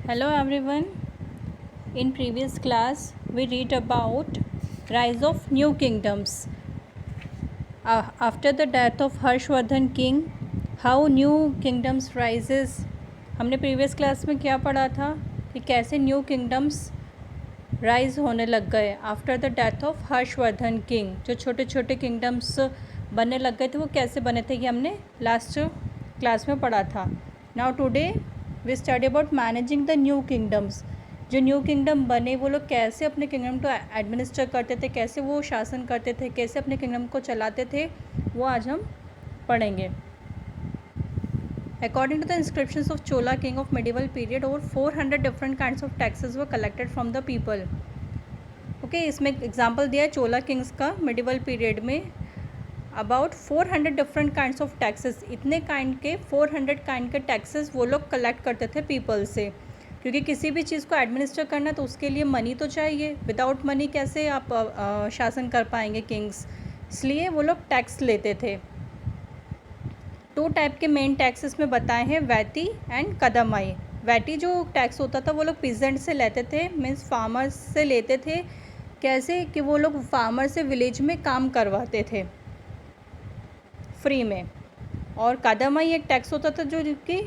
Hello everyone. In previous class we read about rise of new kingdoms. After the death of Harshvardhan king, how new kingdoms rises. हमने previous class में क्या पढ़ा था कि कैसे new kingdoms rise होने लग गए after the death of Harshvardhan king. जो छोटे छोटे किंगडम्स बनने लग गए थे वो कैसे बने थे ये हमने लास्ट क्लास में पढ़ा था. Now today we study about managing the new kingdoms. जो न्यू किंगडम बने वो लोग कैसे अपने किंगडम को एडमिनिस्टर करते थे, कैसे वो शासन करते थे, कैसे अपने किंगडम को चलाते थे, वो आज हम पढ़ेंगे. According to the inscriptions of Chola king of medieval period, over 400 different kinds of taxes were collected from the people. Okay, इसमें एग्जाम्पल दिया है चोला किंग्स का medieval period में. About 400 different kinds of taxes, इतने काइंड के 400 kind के taxes वो लोग कलेक्ट करते थे पीपल से. क्योंकि किसी भी चीज़ को एडमिनिस्टर करना तो उसके लिए मनी तो चाहिए. विदाउट मनी कैसे आप शासन कर पाएंगे किंग्स, इसलिए वो लोग टैक्स लेते थे. 2 टाइप के मेन टैक्सेस में बताए हैं, वैटी एंड कदमाई. वैटी जो टैक्स होता था वो लोग पीजेंट से लेते थे, मीन्स फार्मर्स से लेते थे. कैसे कि वो लोग फार्मर से विलेज में काम करवाते थे फ्री में. और कदमाई एक टैक्स होता था जो कि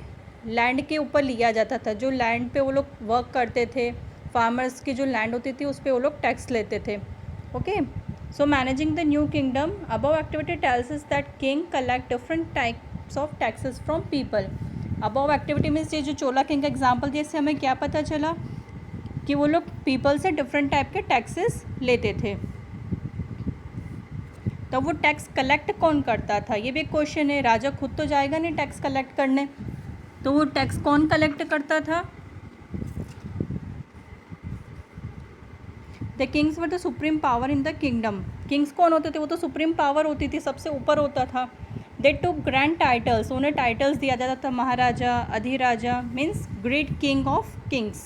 लैंड के ऊपर लिया जाता था. जो लैंड पे वो लोग वर्क करते थे, फार्मर्स की जो लैंड होती थी उस पर वो लोग टैक्स लेते थे. Okay, so managing the new kingdom, above activity tells us that king collect different types of taxes from people. Above activity means ये जो चोला किंग का एग्जाम्पल दिया, इससे हमें क्या पता चला कि वो लोग पीपल से डिफरेंट टाइप के टैक्सेस लेते थे. तो वो टैक्स कलेक्ट कौन करता था, ये भी एक क्वेश्चन है. राजा खुद तो जाएगा नहीं टैक्स कलेक्ट करने, तो वो टैक्स कौन कलेक्ट करता था. The Kings were the supreme power in the kingdom. Kings कौन होते थे, वो तो सुप्रीम पावर होती थी, सबसे ऊपर होता था. दे टुक ग्रैंड टाइटल्स, उन्हें टाइटल्स दिया जाता था, maharaja, adhiraja, means great king of kings,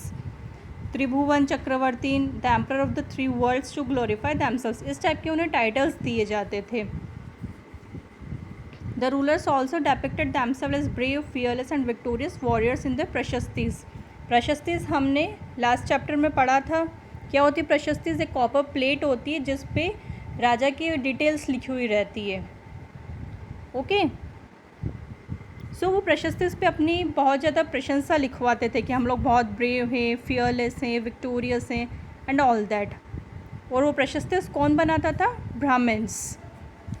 Tribhuvan Chakravarti, the emperor of the 3 worlds to glorify themselves. इस टाइप के उन्हें टाइटल्स दिए जाते थे. The rulers also depicted themselves as brave, fearless and victorious warriors in the prashastis. Prashastis हमने लास्ट चैप्टर में पढ़ा था. क्या होती है प्रशस्तीज? एक कॉपर प्लेट होती है जिस पे राजा की डिटेल्स लिखी हुई रहती है. ओके, सो वो प्रशस्तीज पे अपनी बहुत ज़्यादा प्रशंसा लिखवाते थे कि हम लोग बहुत ब्रेव हैं, फियरलेस हैं, विक्टोरियस हैं एंड ऑल दैट. और वो प्रशस्तीज कौन बनाता था? Brahmins.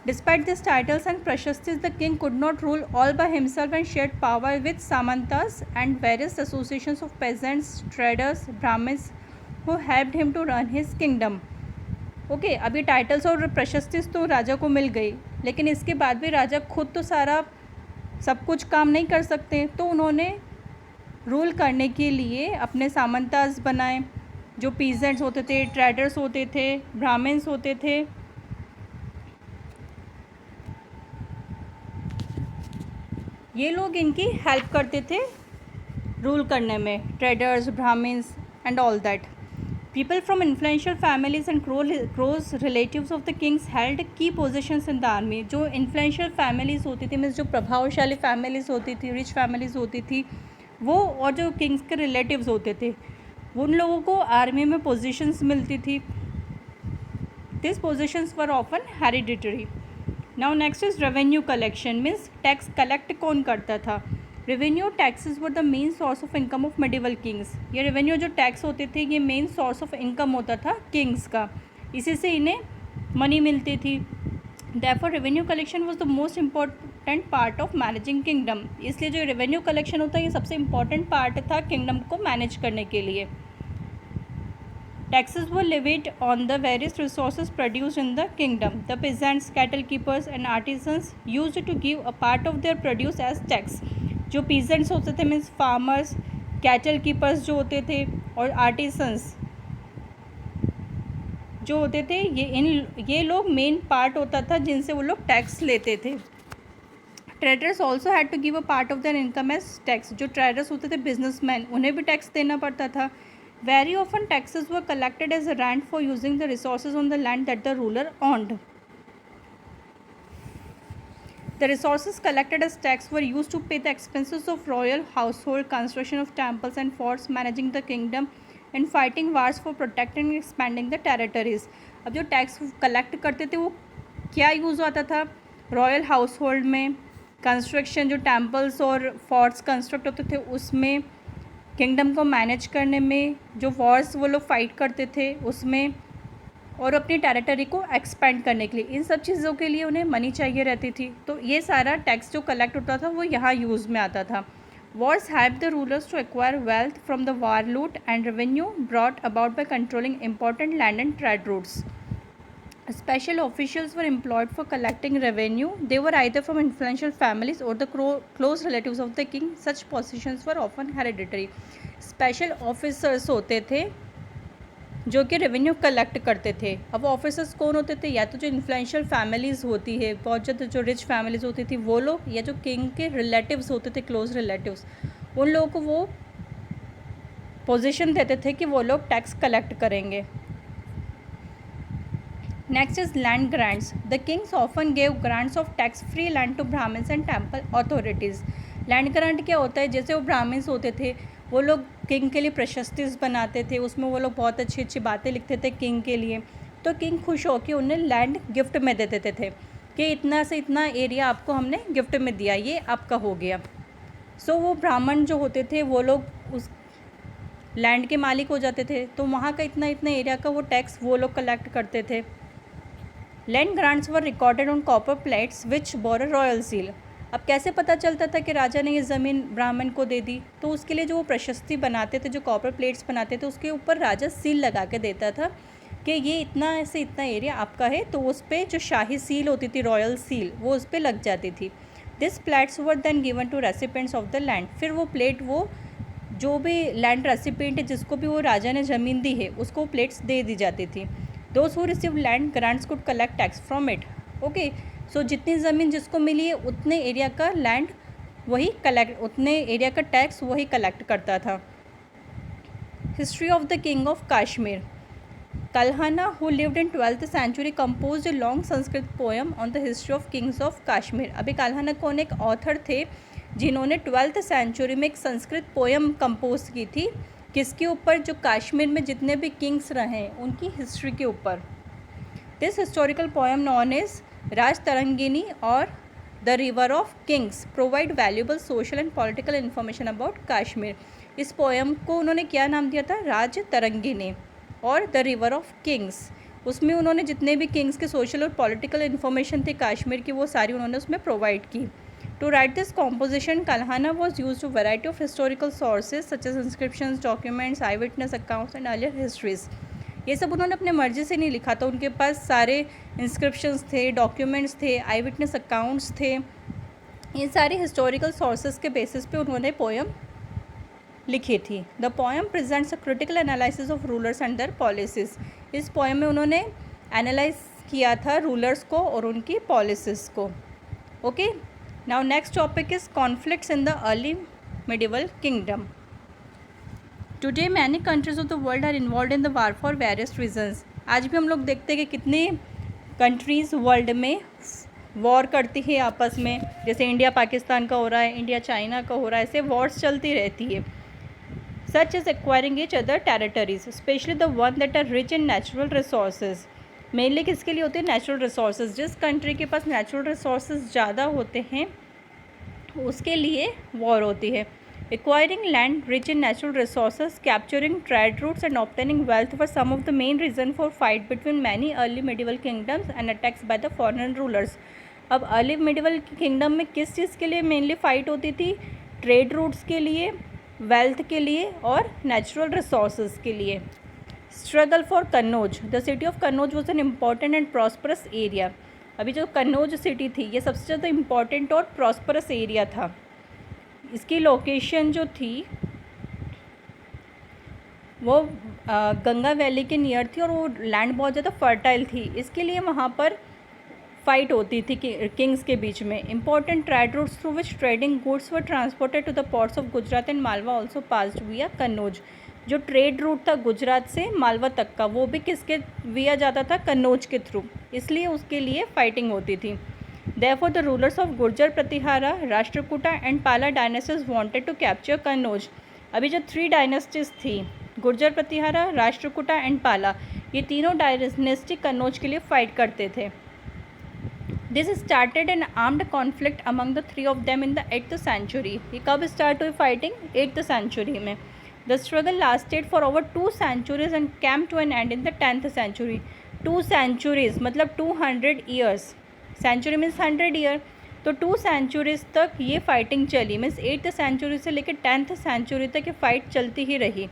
Despite this titles and prashastis the king could not rule all by himself and shared power with samantas and various associations of peasants, traders, Brahmins who helped him to run his kingdom. Okay, अभी titles और प्रशस्तीज तो राजा को मिल गई, लेकिन इसके बाद भी राजा खुद तो सारा सब कुछ काम नहीं कर सकते. तो उन्होंने रूल करने के लिए अपने सामंतास बनाए, जो पीजेंट्स होते थे, ट्रेडर्स होते थे, ब्राह्मण्स होते थे. ये लोग इनकी हेल्प करते थे रूल करने में, traders, Brahmans and all that. People from influential families and close relatives of the kings held key positions in the army. जो इन्फ्लुएंशियल फैमिलीज होती थी, मीन्स जो प्रभावशाली फैमिलीज होती थी, रिच फैमिलीज होती थी वो, और जो किंग्स के रिलेटिव्स होते थे, उन लोगों को आर्मी में पोजीशंस मिलती थी. This positions were often hereditary. Now next is revenue collection, means tax collect कौन करता था. Revenue taxes were the main source of income of medieval Kings. ये रेवेन्यू जो टैक्स होते थे ये मेन सोर्स ऑफ इनकम होता था किंग्स का, इसी से इन्हें मनी मिलती थी. Therefore revenue collection was the most important part of managing kingdom. इसलिए जो रेवेन्यू कलेक्शन होता है ये सबसे इम्पॉर्टेंट पार्ट था किंगडम को मैनेज करने के लिए. Taxes were levied on the various resources produced in the kingdom. The peasants, cattle keepers and artisans used to give a part of their produce as tax. जो peasants होते थे means farmers, cattle keepers जो होते थे, और artisans जो होते थे, ये लोग मेन पार्ट होता था जिनसे वो लोग टैक्स लेते थे. Traders also had to give a part of their income as tax. जो ट्रेडर्स होते थे, बिजनेसमैन, उन्हें भी टैक्स देना पड़ता था. Very often taxes were collected as a rent for using the resources on the land that the ruler owned. The resources collected as tax were used to pay the expenses of royal household, construction of temples and forts, managing the kingdom, and fighting wars for protecting and expanding the territories. अब जो tax collect करते थे वो क्या use होता था? Royal house hold में, construction जो टेम्पल्स और फोर्ट्स कंस्ट्रक्ट होते थे उसमें, किंगडम को मैनेज करने में, जो वॉर्स वो लोग फाइट करते थे उसमें, और अपनी टेरिटरी को एक्सपेंड करने के लिए, इन सब चीज़ों के लिए उन्हें मनी चाहिए रहती थी. तो ये सारा टैक्स जो कलेक्ट होता था वो यहाँ यूज़ में आता था. Wars helped the rulers to acquire wealth from the war loot and revenue brought about by controlling important land and trade routes. Special officials were employed for collecting revenue. They were either from influential families or the close relatives of the king. Such positions were often hereditary. Special officers होते थे जो कि revenue collect करते थे. अब officers कौन होते थे? या तो जो इन्फ्लुएंशियल फैमिलीज़ होती है, बहुत ज़्यादा जो रिच फैमिलीज़ होती थी वो लोग, या जो किंग के रिलेटिव्स होते थे, क्लोज रिलेटिव्स, उन लोगों को वो पोजीशन देते थे कि वो लोग टैक्स कलेक्ट करेंगे. Next is land grants. The kings often gave grants of tax free land to Brahmans and temple authorities. Land grant क्या होता है? जैसे वो ब्राह्मण्स होते थे वो लोग किंग के लिए प्रशस्तिस बनाते थे, उसमें वो लोग बहुत अच्छी अच्छी बातें लिखते थे किंग के लिए, तो किंग खुश होकर उन्हें लैंड गिफ्ट में दे देते थे कि इतना से इतना एरिया आपको हमने गिफ्ट में दिया, ये आपका हो गया. सो वो ब्राह्मण जो होते थे वो लोग उस लैंड के मालिक हो जाते थे, तो वहाँ का इतना इतना एरिया का वो टैक्स वो लोग कलेक्ट करते थे. Land grants were recorded on copper plates which bore a royal seal. अब कैसे पता चलता था कि राजा ने ये ज़मीन ब्राह्मण को दे दी? तो उसके लिए जो वो प्रशस्ति बनाते थे, जो कॉपर प्लेट्स बनाते थे, उसके ऊपर राजा सील लगा के देता था कि ये इतना से इतना एरिया आपका है, तो उस पर जो शाही सील होती थी, रॉयल सील, वो उस पर लग जाती थी. This plates were then given to recipients of the land. फिर वो प्लेट, वो जो भी लैंड रेसिपेंट है, जिसको भी वो राजा ने ज़मीन दी है, उसको प्लेट्स दे दी जाती थी. Those who receive land grants could collect tax from it. Okay, so जितनी ज़मीन जिसको मिली है उतने एरिया का लैंड वही कलेक्ट, उतने एरिया का टैक्स वही कलेक्ट करता था. History of the king of Kashmir. Kalhana, who lived in 12th century, composed a long Sanskrit poem on the history of Kings of Kashmir. अभी कल्हाना कौन एक ऑथर थे जिन्होंने 12th century में एक संस्कृत पोएम कंपोज की थी. किसके ऊपर? जो कश्मीर में जितने भी किंग्स रहे उनकी हिस्ट्री के ऊपर. This historical poem known as Rajatarangini और the river of kings provide valuable social and political information about Kashmir. इस पोएम को उन्होंने क्या नाम दिया था? राज तरंगिनी और द रिवर ऑफ किंग्स. उसमें उन्होंने जितने भी किंग्स के सोशल और पॉलिटिकल इन्फॉर्मेशन थे कश्मीर की, वो सारी उन्होंने उसमें प्रोवाइड की. To write this composition, Kalhana was use to variety of historical sources such as inscriptions, documents, eyewitness accounts and earlier histories. ये सब उन्होंने अपने मर्जी से नहीं लिखा था, उनके पास सारे इंस्क्रिप्शंस थे, डॉक्यूमेंट्स थे, आई विटनेस अकाउंट्स थे. ये सारे हिस्टोरिकल सोर्सेज के बेसिस पे उन्होंने पोएम लिखी थी. The poem presents a critical analysis of rulers and their policies. इस पोएम में उन्होंने एनालाइज किया था रूलर्स को और उनकी पॉलिसीज़ को. Okay, now next topic is conflicts in the early medieval kingdom. Today many countries of the world are involve in the war for various reasons. आज भी हम लोग देखते हैं कि कितनी कंट्रीज़ वर्ल्ड में वॉर करती है आपस में. जैसे इंडिया पाकिस्तान का हो रहा है, इंडिया चाइना का हो रहा है, ऐसे वॉर्स चलती रहती है. Such is acquiring each other territories, specially the one that are rich in natural resources. Mainly किसके लिए होते हैं? Natural resources. जिस कंट्री के पास नेचुरल रिसोर्सेज ज़्यादा होते हैं उसके लिए वॉर होती है. Acquiring land rich in natural resources, capturing trade routes and obtaining wealth were some of the main reason for fight between many early medieval kingdoms and attacks by the foreign rulers. अब early medieval kingdom में किस चीज़ के लिए mainly fight होती थी? Trade routes के लिए, wealth के लिए और नेचुरल रिसोर्सेज के लिए. Struggle for Kannauj. The city of Kannauj was an important and prosperous area. अभी जो कन्नौज सिटी थी ये सबसे ज़्यादा इम्पॉर्टेंट और प्रॉस्परस एरिया था. इसकी लोकेशन जो थी वो गंगा वैली के नियर थी और वो लैंड बहुत ज़्यादा फर्टाइल थी. इसके लिए वहाँ पर फाइट होती थी किंग्स के बीच में. Important trade routes through which trading goods were transported to the ports of Gujarat and Malwa also passed via Kannauj. जो ट्रेड रूट था गुजरात से मालवा तक का, वो भी किसके विया जाता था? कन्नौज के थ्रू. इसलिए उसके लिए फाइटिंग होती थी. Therefore, the rulers of Gurjar, Pratihara, Rashtrakuta and Pala dynasties wanted to capture Kannauj. अभी जो 3 डायनेस्टीज थी, गुर्जर, प्रतिहारा, राष्ट्रकूटा एंड पाला, ये तीनों डायनेस्टी कन्नौज के लिए फाइट करते थे. This started an armed conflict among the 3 of them in the 8th century. ये कब स्टार्ट हुई फाइटिंग? 8th century में. The struggle lasted for over 2 centuries and came to an end in the 10th century. 2 centuries मतलब 200 years. Century means 100 year. तो 2 centuries तक ये fighting चली. Means 8th century से लेकर 10th century तक ये फाइट चलती ही रही.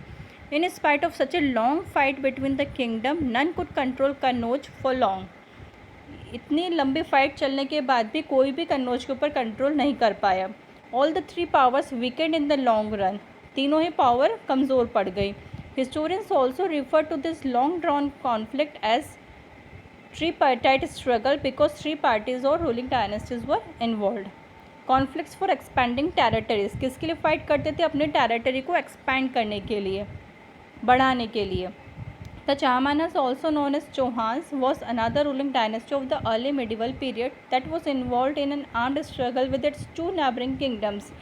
In spite of such a long fight between the kingdom, none could control Kannauj for long. इतनी लंबी फाइट चलने के बाद भी कोई भी कन्नौज के ऊपर कंट्रोल नहीं कर पाया. All the 3 powers weakened in the long run. तीनों ही पावर कमज़ोर पड़ गई. Historians also refer to this long drawn conflict as tripartite struggle because 3 parties or ruling dynasties were involved. Conflicts for expanding territories. किसके लिए fight करते थे? अपने टेरिटरी को एक्सपैंड करने के लिए, बढ़ाने के लिए. The Chahamanas, also known as Chauhans, was another ruling dynasty of the early medieval period that was involved in an armed struggle with its 2 neighboring kingdoms.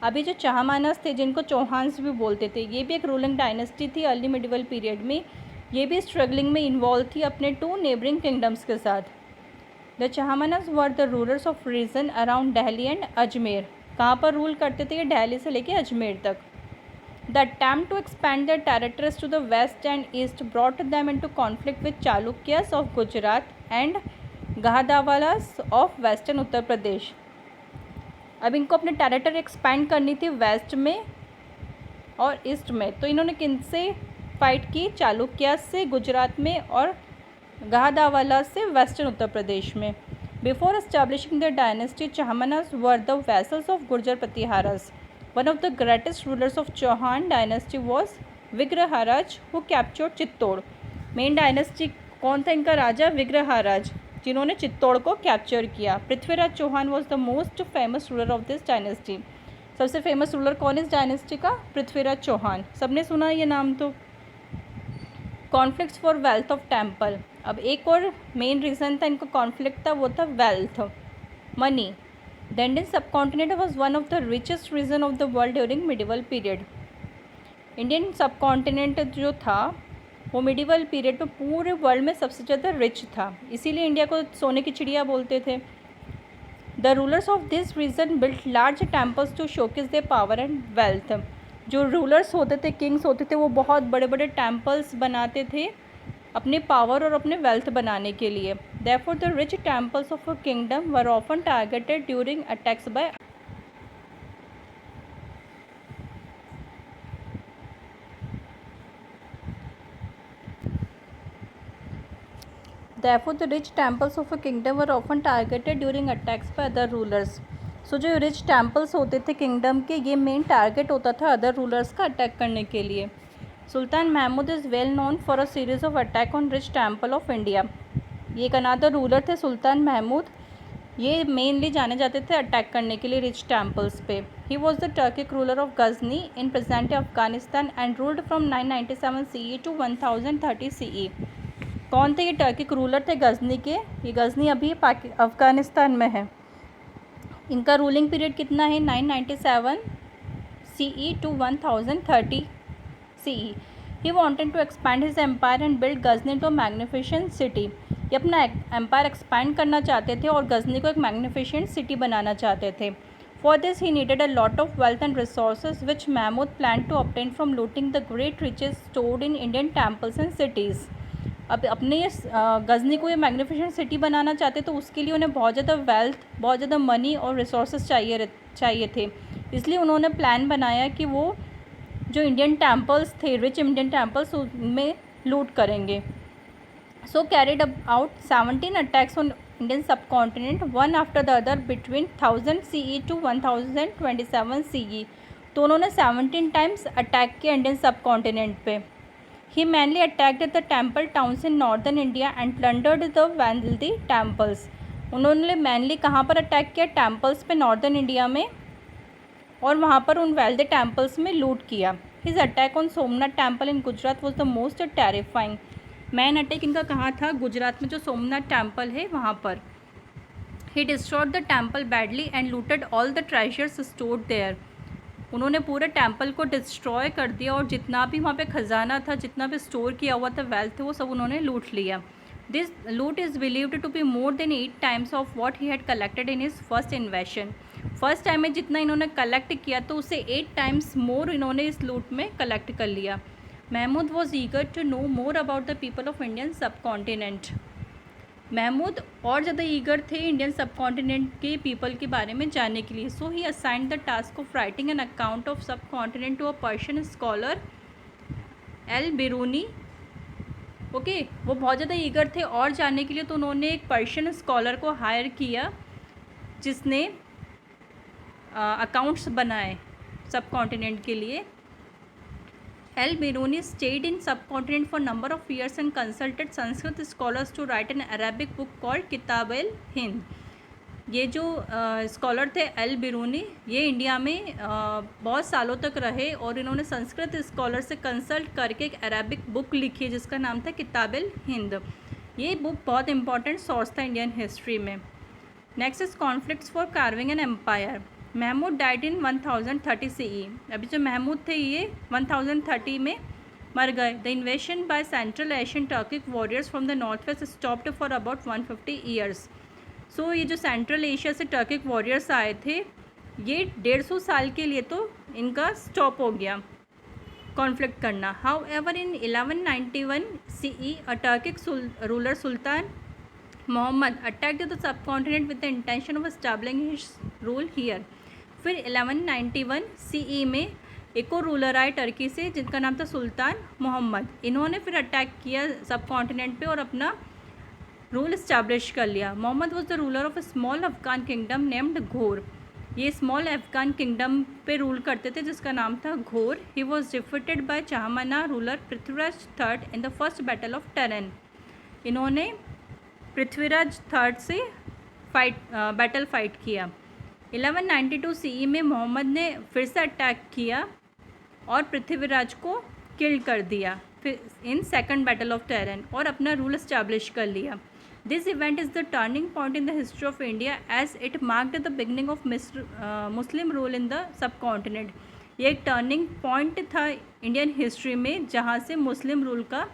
अभी जो चाहमानस थे, जिनको चौहान्स भी बोलते थे, ये भी एक रूलिंग डायनेस्टी थी अर्ली मिडिवल पीरियड में. ये भी स्ट्रगलिंग में इन्वॉल्व थी अपने 2 नेबरिंग किंगडम्स के साथ. The Chahamanas were the rulers of region around Delhi and Ajmer. कहाँ पर रूल करते थे? ये दिल्ली से लेके अजमेर तक. The attempt to expand their territories to the west and east brought them into conflict with Chalukyas of Gujarat and Gahadavalas of western Uttar Pradesh. अब इनको अपने टेरिटरी एक्सपैंड करनी थी वेस्ट में और ईस्ट में. तो इन्होंने किनसे फाइट की? चालुक्या से गुजरात में और गाहदावाला से वेस्टर्न उत्तर प्रदेश में. Before establishing the dynasty, Chahamanas were the vassals of Gurjara Pratiharas. One of the greatest rulers of Chauhan dynasty was Vigraharaja who captured Chittor. Main dynasty कौन था इनका? राजा विग्रहराज, जिन्होंने चित्तौड़ को कैप्चर किया. Prithviraj Chauhan was the most famous ruler of this dynasty. सबसे फेमस रूलर कौन इस dynasty का? पृथ्वीराज चौहान. सबने सुना ये नाम तो. Conflicts for wealth of temple. अब एक और मेन रीज़न था इनका कॉन्फ्लिक्ट था, वो था wealth, money. The Indian subcontinent was one of the richest region of the world during medieval period. Indian subcontinent जो था वो मिडिवल पीरियड में पूरे वर्ल्ड में सबसे ज़्यादा रिच था. इसीलिए इंडिया को सोने की चिड़िया बोलते थे. The rulers of this region built large temples to showcase their power and wealth. जो रूलर्स होते थे, किंग्स होते थे, वो बहुत बड़े बड़े टेम्पल्स बनाते थे अपने पावर और अपने वेल्थ बनाने के लिए. Therefore the rich temples of a kingdom were often targeted during attacks by other rulers. So जो रिच टेम्पल्स होते थे किंगडम के, ये मेन टारगेट होता था अदर रूलर्स का अटैक करने के लिए. Sultan Mahmud is well known for a series of attack on rich temple of India. ये एक अनदर रूलर थे सुल्तान महमूद. ये मेनली जाने जाते थे अटैक करने के लिए रिच टेम्पल्स पे. He was the Turkic ruler of Ghazni in present Afghanistan and ruled from 997 CE to 1030 CE. कौन थे ये टर्किक रूलर? थे गजनी के. ये गजनी अभी अफगानिस्तान में है. इनका रूलिंग पीरियड कितना है? 997 CE to 1030 CE. He wanted to expand his empire and build Ghazni to magnificent city. ये अपना एम्पायर एक्सपैंड करना चाहते थे और गजनी को एक मैग्निफिसेंट सिटी बनाना चाहते थे. For this he needed a lot of wealth and resources which Mahmud plan to obtain from looting the great riches stored in Indian temples and cities. अब अपने गजनी को ये मैग्निफिसेंट सिटी बनाना चाहते तो उसके लिए उन्हें बहुत ज़्यादा वेल्थ, बहुत ज़्यादा मनी और रिसोर्सेज चाहिए थे. इसलिए उन्होंने प्लान बनाया कि वो जो इंडियन टेम्पल्स थे, रिच इंडियन टेम्पल्स, उनमें लूट करेंगे. So carried out 17 attacks on Indian subcontinent, one after the other between 1000 CE to 1027 CE. तो उन्होंने 17 टाइम्स अटैक किया इंडियन सब कॉन्टिनेंट पे. He mainly attacked the temple towns in northern India and plundered the wealthy temples. उन्होंने mainly कहाँ पर attack किया? Temples पे northern India में, और वहाँ पर उन वेल्दी टेम्पल्स में लूट किया. His attack on Somnath temple in Gujarat was the most terrifying. Man attack इनका कहाँ था? गुजरात में जो सोमनाथ टेम्पल है वहाँ पर. He destroyed the temple badly and looted all the treasures stored there. उन्होंने पूरे टेम्पल को डिस्ट्रॉय कर दिया और जितना भी वहाँ पे ख़जाना था, जितना भी स्टोर किया हुआ था वेल्थ, वो सब उन्होंने लूट लिया। This loot is believed to be more than 8 times of what he had collected in his first invasion. First time में जितना इन्होंने कलेक्ट किया तो उससे 8 टाइम्स मोर इन्होंने इस लूट में कलेक्ट कर लिया। Mahmud was eager to know more about the people of Indian subcontinent. Mahmud और ज़्यादा ईगर थे इंडियन सब कॉन्टिनेंट के पीपल के बारे में जानने के लिए। So he assigned the task of writing an account of subcontinent to a Persian scholar Al Biruni. Okay, वो बहुत ज़्यादा ईगर थे और जानने के लिए, तो उन्होंने एक पर्शियन स्कॉलर को हायर किया जिसने अकाउंट्स बनाए सब कॉन्टिनेंट के लिए। L Biruni stayed in subcontinent for number of years and consulted Sanskrit scholars to write an Arabic book called Kitab al Hind. ये जो स्कॉलर थे एल बिरूनी, ये इंडिया में बहुत सालों तक रहे और इन्होंने संस्कृत स्कॉलर से कंसल्ट करके एक अरेबिक बुक लिखी जिसका नाम था किताब एल हिंद। ये बुक बहुत इंपॉर्टेंट सोर्स था इंडियन हिस्ट्री में। Next is conflicts for carving an empire. Mahmud died in 1030 CE। अभी जो महमूद थे ये 1030 में मर गए। The invasion by central Asian Turkic warriors from the north west stopped for about 150 years. So ये जो सेंट्रल एशिया से टर्किक वॉरियर्स आए थे, ये 150 साल के लिए तो इनका स्टॉप हो गया कॉन्फ्लिक्ट करना। However in 1191 CE a Turkic ruler sultan Muhammad attacked the subcontinent with the intention of establishing his rule here. फिर 1191 CE में एक और रूलर आए टर्की से जिनका नाम था सुल्तान मोहम्मद। इन्होंने फिर अटैक किया सब कॉन्टिनेंट पे और अपना रूल इस्टेब्लिश कर लिया। Mohammad was the ruler of a small Afghan kingdom named Ghor. ये स्मॉल अफगान किंगडम पे रूल करते थे जिसका नाम था Ghor. He was defeated by Chahamana ruler Prithviraj III in the first battle of Tarain. इन्होंने पृथ्वीराज III से बैटल फाइट किया। 1192 CE में मोहम्मद ने फिर से अटैक किया और पृथ्वीराज को किल कर दिया फिर in second battle of Tarain और अपना रूल इस्टेब्लिश कर लिया। This event is the turning point in the history of India as it marked the beginning of Muslim rule in the subcontinent. ये एक टर्निंग पॉइंट था Indian history में जहाँ से मुस्लिम रूल का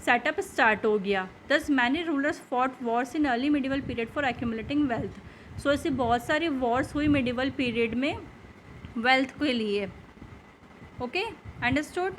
setup start हो गया। Thus many rulers fought wars in early medieval period for accumulating wealth. So ऐसी बहुत सारी वॉर्स हुई मिडिवल पीरियड में वेल्थ के लिए। Okay, understood.